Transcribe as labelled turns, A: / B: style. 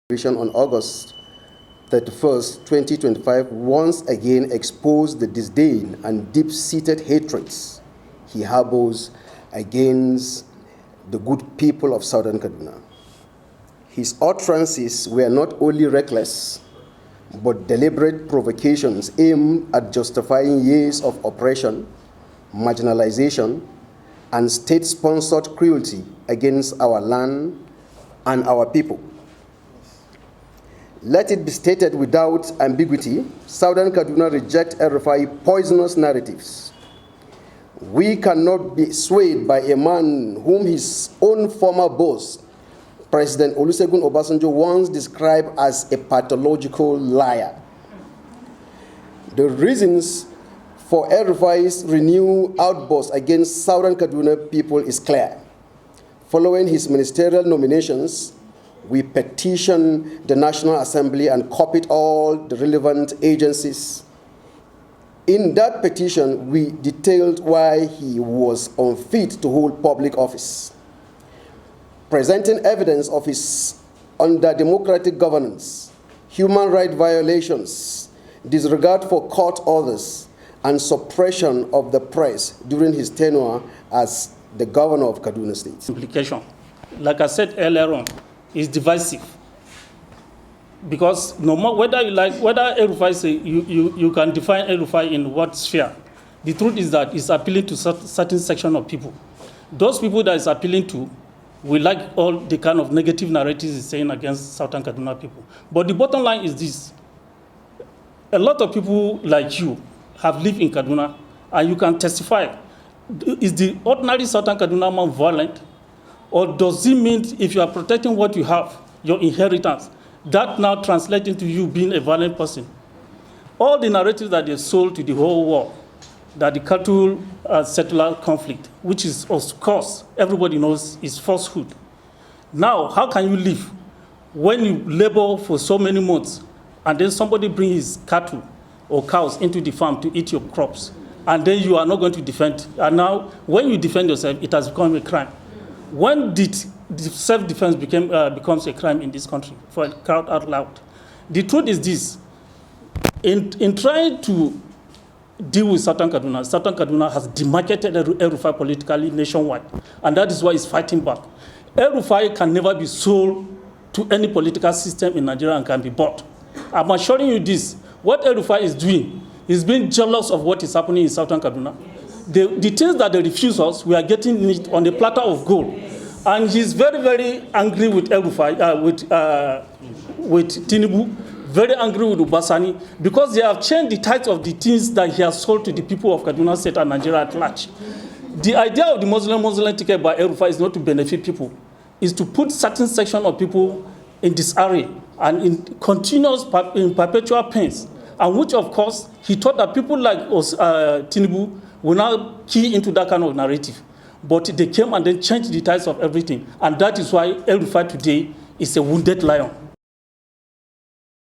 A: On August 31st, 2025, once again exposed the disdain and deep-seated hatreds he harbors against the good people of Southern Kaduna. His utterances were not only reckless, but deliberate provocations aimed at justifying years of oppression, marginalization, and state-sponsored cruelty against our land and our people. Let it be stated without ambiguity, Southern Kaduna reject El-Rufai poisonous narratives. We cannot be swayed by a man whom his own former boss, President Olusegun Obasanjo, once described as a pathological liar. The reasons for El-Rufai's renewed outburst against Southern Kaduna people is clear. Following his ministerial nominations, we petitioned the National Assembly and copied all the relevant agencies. In that petition, we detailed why he was unfit to hold public office, presenting evidence of his under-democratic governance, human rights violations, disregard for court orders, and suppression of the press during his tenure as the governor of Kaduna State.
B: Implication, like I said earlier on, is divisive, because no matter whether you like, whether El-Rufai say you can define El-Rufai in what sphere, the truth is that it's appealing to certain section of people. Those people that it's appealing to, we like all the kind of negative narratives he's saying against Southern Kaduna people. But the bottom line is this: a lot of people like you have lived in Kaduna, and you can testify. Is the ordinary Southern Kaduna man violent? Or does it mean if you are protecting what you have, your inheritance, that now translates into you being a violent person? All the narratives that they sold to the whole world, that the cattle settler conflict, which is, of course, everybody knows is falsehood. Now, how can you live when you labor for so many months and then somebody brings his cattle or cows into the farm to eat your crops, and then you are not going to defend? And now, when you defend yourself, it has become a crime. When did self-defense becomes a crime in this country, for a crowd out loud? The truth is this: in trying to deal with Southern Kaduna has demarcated El-Rufai politically nationwide, and that is why he's fighting back. El-Rufai can never be sold to any political system in Nigeria and can be bought. I'm assuring you this: what El-Rufai is doing is being jealous of what is happening in Southern Kaduna. The things that they refuse us, we are getting it on a platter of gold. And he's very, very angry with El-Rufai, with Tinubu, very angry with Ubasani, because they have changed the types of the things that he has sold to the people of Kaduna State and Nigeria at large. The idea of the Muslim ticket by El-Rufai is not to benefit people, is to put certain section of people in disarray and in perpetual pains, and which, of course, he thought that people like Tinubu will now key into that kind of narrative. But they came and then changed the types of everything. And that is why El-Rufai today is a wounded lion.